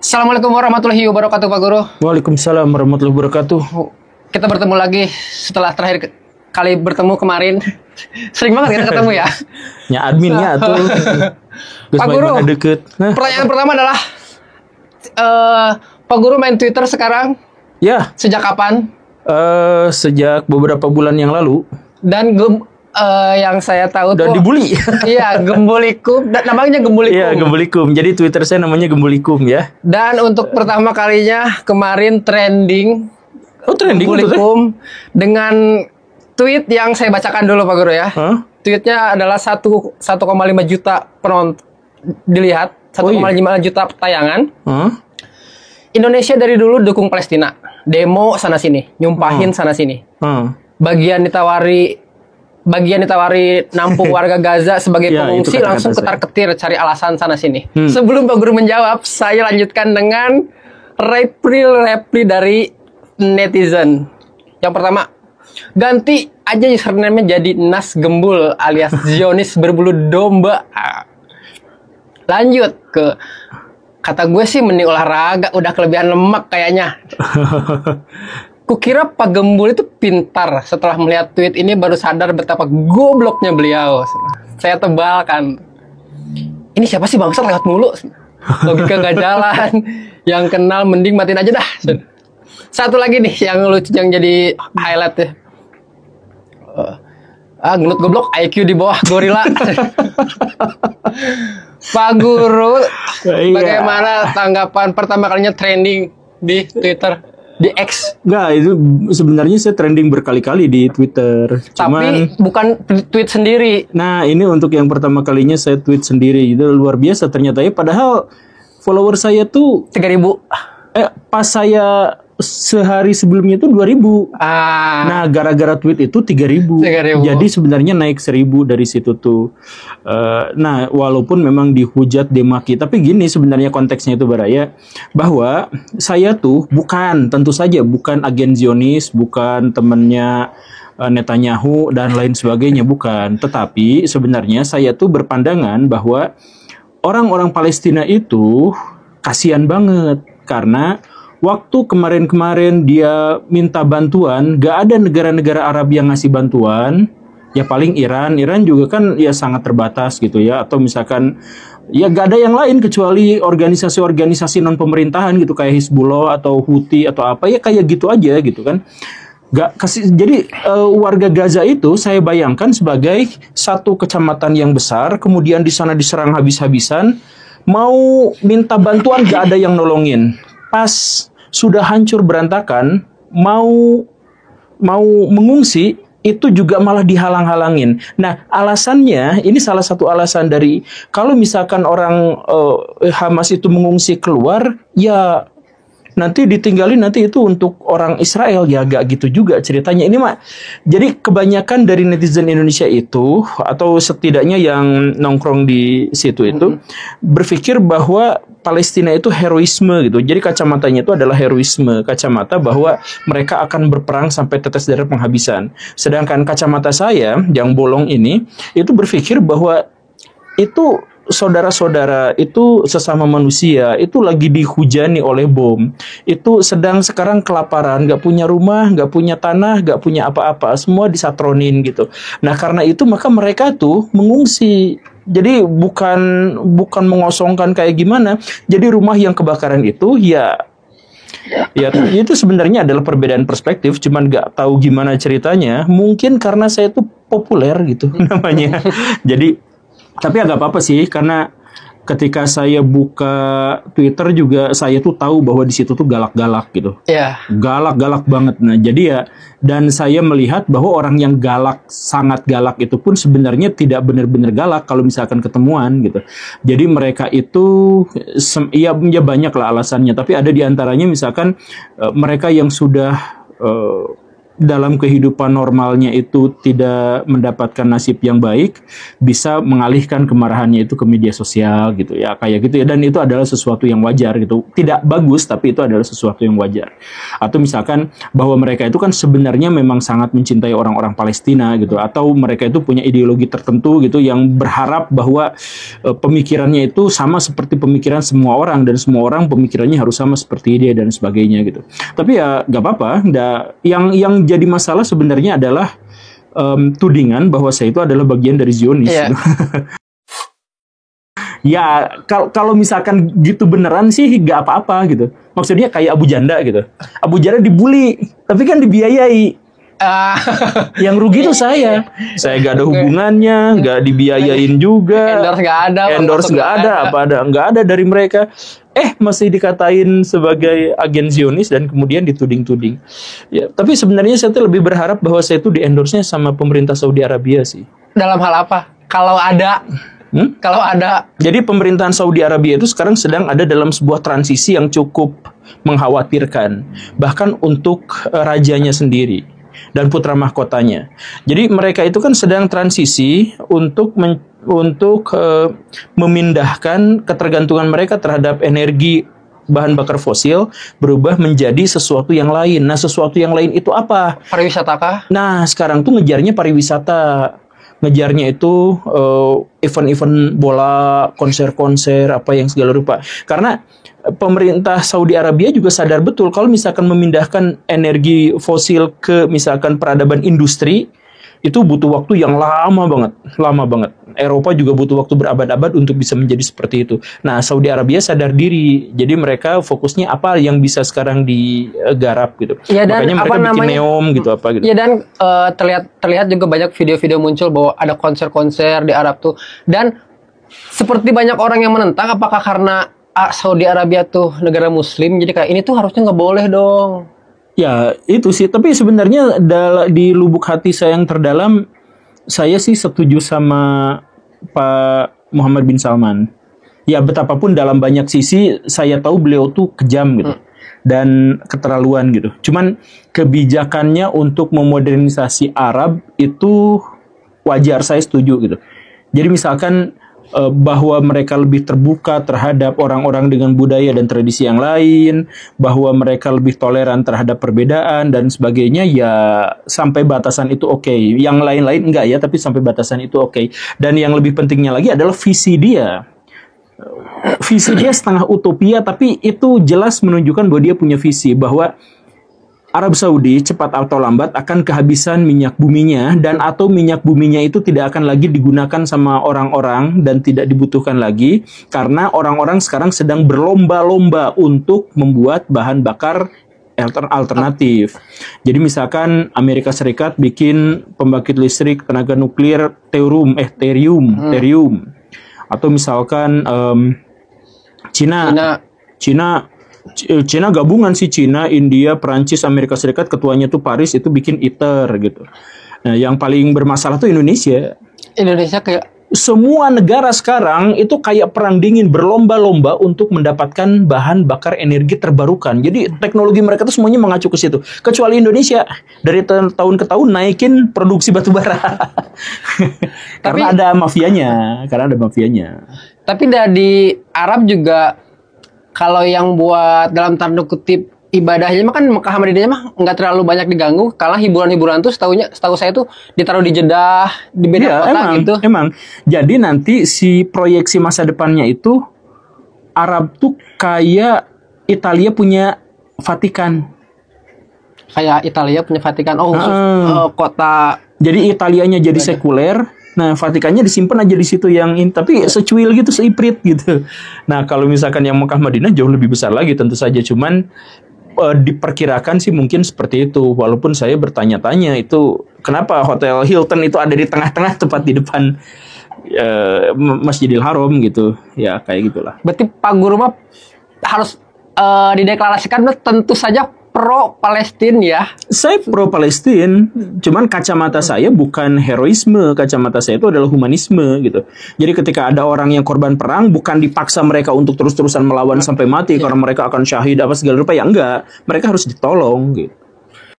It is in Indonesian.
Assalamualaikum warahmatullahi wabarakatuh, Pak Guru. Waalaikumsalam warahmatullahi wabarakatuh. Kita bertemu lagi setelah terakhir kali bertemu kemarin. Sering banget kita ketemu ya. Ya adminnya tuh. Pak Guru, deket. pertanyaan pertama adalah Pak Guru main Twitter sekarang Ya, sejak kapan? sejak beberapa bulan yang lalu. Dan yang saya tahu Dan tuh dibully. iya, Gembulikum. Namanya Gembulikum. Iya, Gembulikum. Jadi Twitter saya namanya Gembulikum ya. Dan untuk pertama kalinya kemarin trending Oh, trending betul, Gembulikum dengan tweet yang saya bacakan dulu, Pak Guru ya. Hah? Tweetnya adalah 1,5 juta penonton dilihat, 1,5 juta tayangan. Hah? Indonesia dari dulu dukung Palestina, demo sana sini, nyumpahin sana sini. Hah? Bagian ditawari nampung warga Gaza sebagai Ya, pengungsi, itu kata-kata langsung saya. ketar-ketir cari alasan sana sini. Sebelum Pak Guru menjawab, saya lanjutkan dengan reply dari netizen. Yang pertama, ganti aja username-nya jadi Nas Gembul alias Zionis berbulu domba. Lanjut ke, kata gue sih mending olahraga, udah kelebihan lemak kayaknya. Kukira Pak Gembul itu pintar. Setelah melihat tweet ini baru sadar betapa gobloknya beliau. Saya tebalkan, ini siapa sih bangsat lewat mulu? Logika gak jalan. Yang kenal mending matiin aja dah. Satu lagi nih yang lucu, yang jadi highlight ya. Gendut goblok, IQ di bawah gorila. Pak Guru, Iya. bagaimana tanggapan pertama kalinya trending di Twitter, di X? Enggak, itu sebenarnya saya trending berkali-kali di Twitter. Tapi bukan tweet sendiri. Nah, ini untuk yang pertama kalinya saya tweet sendiri. Itu luar biasa ternyata ya. Padahal follower saya tuh 3.000. pas saya sehari sebelumnya itu 2.000. Nah, gara-gara tweet itu 3.000. 3.000. Jadi sebenarnya naik 1.000 dari situ tuh. Nah, walaupun memang dihujat, dimaki, tapi gini sebenarnya konteksnya itu Baraya, bahwa saya tuh tentu saja bukan agen Zionis, bukan temannya Netanyahu dan lain sebagainya, bukan. Tetapi sebenarnya saya tuh berpandangan bahwa orang-orang Palestina itu kasihan banget karena waktu kemarin-kemarin dia minta bantuan, gak ada negara-negara Arab yang ngasih bantuan. Ya paling Iran juga kan ya sangat terbatas gitu ya. Atau misalkan ya gak ada yang lain kecuali organisasi-organisasi non pemerintahan gitu kayak Hizbullah atau Houthi atau apa ya, kayak gitu aja gitu kan. Jadi warga Gaza itu saya bayangkan sebagai satu kecamatan yang besar, kemudian di sana diserang habis-habisan, mau minta bantuan gak ada yang nolongin. Pas sudah hancur berantakan, mau mengungsi, itu juga malah dihalang-halangin. Nah, alasannya, ini salah satu alasan dari, kalau misalkan orang Hamas itu mengungsi keluar, ya nanti ditinggalin, nanti itu untuk orang Israel, ya gak gitu juga ceritanya. Ini mah, jadi kebanyakan dari netizen Indonesia itu, atau setidaknya yang nongkrong di situ itu, berpikir bahwa Palestina itu heroisme gitu. Jadi kacamatanya itu adalah heroisme, kacamata bahwa mereka akan berperang sampai tetes darah penghabisan. Sedangkan kacamata saya yang bolong ini itu berpikir bahwa itu saudara-saudara, itu sesama manusia, itu lagi dihujani oleh bom. Itu sedang sekarang kelaparan, gak punya rumah, gak punya tanah, gak punya apa-apa, semua disatronin gitu. Nah, karena itu maka mereka tuh mengungsi. Jadi bukan mengosongkan kayak gimana. Jadi rumah yang kebakaran itu ya itu sebenarnya adalah perbedaan perspektif, cuman gak tahu gimana ceritanya. Mungkin karena saya tuh populer gitu namanya. Jadi tapi agak apa-apa sih, karena ketika saya buka Twitter juga saya tuh tahu bahwa di situ tuh galak-galak gitu. Iya. Galak-galak banget. Nah, jadi ya, dan saya melihat bahwa orang yang galak, sangat galak itu pun sebenarnya tidak benar-benar galak kalau misalkan ketemuan gitu. Jadi mereka itu ya banyak lah alasannya, tapi ada di antaranya misalkan mereka yang sudah dalam kehidupan normalnya itu tidak mendapatkan nasib yang baik, bisa mengalihkan kemarahannya itu ke media sosial gitu ya, kayak gitu ya. Dan itu adalah sesuatu yang wajar gitu. Tidak bagus, tapi itu adalah sesuatu yang wajar. Atau misalkan bahwa mereka itu kan sebenarnya memang sangat mencintai orang-orang Palestina gitu, atau mereka itu punya ideologi tertentu gitu yang berharap bahwa pemikirannya itu sama seperti pemikiran semua orang, dan semua orang pemikirannya harus sama seperti dia dan sebagainya gitu. Tapi ya nggak apa-apa. Yang jadi masalah sebenarnya adalah tudingan bahwa saya itu adalah bagian dari Zionis. Iya. Gitu. Ya kalau misalkan gitu beneran sih nggak apa-apa gitu. Maksudnya kayak Abu Janda gitu. Abu Janda dibully, tapi kan dibiayai. Yang rugi itu saya nggak ada hubungannya, nggak dibiayain juga, endorse nggak ada, nggak ada dari mereka, masih dikatain sebagai agen Zionis dan kemudian dituding-tuding. Ya, tapi sebenarnya saya tuh lebih berharap bahwa saya itu di-endorse-nya sama pemerintah Saudi Arabia sih. Dalam hal apa? Kalau ada. Jadi pemerintahan Saudi Arabia itu sekarang sedang ada dalam sebuah transisi yang cukup mengkhawatirkan, bahkan untuk rajanya sendiri dan putra mahkotanya. Jadi mereka itu kan sedang transisi untuk memindahkan ketergantungan mereka terhadap energi bahan bakar fosil, berubah menjadi sesuatu yang lain. Nah, sesuatu yang lain itu apa? Pariwisata kah? Nah, sekarang tuh ngejarnya pariwisata. Ngejarnya itu event-event bola, konser-konser, apa yang segala rupa. Karena pemerintah Saudi Arabia juga sadar betul kalau misalkan memindahkan energi fosil ke misalkan peradaban industri, itu butuh waktu yang lama banget. Eropa juga butuh waktu berabad-abad untuk bisa menjadi seperti itu. Nah, Saudi Arabia sadar diri, jadi mereka fokusnya apa yang bisa sekarang digarap gitu. Ya, dan makanya mereka bikin neom gitu apa gitu. Ya, dan terlihat juga banyak video-video muncul bahwa ada konser-konser di Arab tuh. Dan seperti banyak orang yang menentang, apakah karena Saudi Arabia tuh negara Muslim, jadi kayak ini tuh harusnya nggak boleh dong. Ya itu sih, tapi sebenarnya di lubuk hati saya yang terdalam, saya sih setuju sama Pak Muhammad bin Salman. Ya betapapun dalam banyak sisi saya tahu beliau tuh kejam gitu dan keterlaluan gitu. Cuman kebijakannya untuk memodernisasi Arab itu wajar, saya setuju gitu. Jadi misalkan bahwa mereka lebih terbuka terhadap orang-orang dengan budaya dan tradisi yang lain, bahwa mereka lebih toleran terhadap perbedaan dan sebagainya, ya sampai batasan itu oke. Yang lain-lain enggak ya, tapi sampai batasan itu oke. Dan yang lebih pentingnya lagi adalah visi dia. Visi dia setengah utopia, tapi itu jelas menunjukkan bahwa dia punya visi, bahwa Arab Saudi cepat atau lambat akan kehabisan minyak buminya, dan atau minyak buminya itu tidak akan lagi digunakan sama orang-orang dan tidak dibutuhkan lagi karena orang-orang sekarang sedang berlomba-lomba untuk membuat bahan bakar alternatif. Jadi misalkan Amerika Serikat bikin pembangkit listrik tenaga nuklir thorium, atau misalkan Cina gabungan sih, Cina, India, Perancis, Amerika Serikat, ketuanya tuh Paris itu bikin ITER gitu. Nah, yang paling bermasalah tuh Indonesia. Kayak semua negara sekarang itu kayak perang dingin, berlomba-lomba untuk mendapatkan bahan bakar energi terbarukan. Jadi teknologi mereka tuh semuanya mengacu ke situ. Kecuali Indonesia, dari tahun ke tahun naikin produksi batu bara. Karena ada mafianya. Tapi dari Arab juga, kalau yang buat dalam tanda kutip ibadahnya mah kan Mekah Madinahnya mah nggak terlalu banyak diganggu. Kalau hiburan-hiburan tuh setahu saya tuh ditaruh di Jeddah, di beda kota gitu. Emang. Jadi nanti si proyeksi masa depannya itu Arab tuh kayak Italia punya Vatikan. Kota. Jadi Italianya jadi sekuler. Nah, Vatikannya disimpan aja di situ tapi secuil gitu, seiprit gitu. Nah, kalau misalkan yang Mekah Madinah jauh lebih besar lagi tentu saja. Cuman diperkirakan sih mungkin seperti itu. Walaupun saya bertanya-tanya itu kenapa Hotel Hilton itu ada di tengah-tengah tepat di depan Masjidil Haram gitu. Ya, kayak gitulah. Berarti Pak Guru mah harus dideklarasikan tentu saja pro Palestina ya. Saya pro Palestina, cuman kacamata saya bukan heroisme, kacamata saya itu adalah humanisme gitu. Jadi ketika ada orang yang korban perang, bukan dipaksa mereka untuk terus-terusan melawan sampai mati karena mereka akan syahid apa segala rupa, ya enggak. Mereka harus ditolong gitu.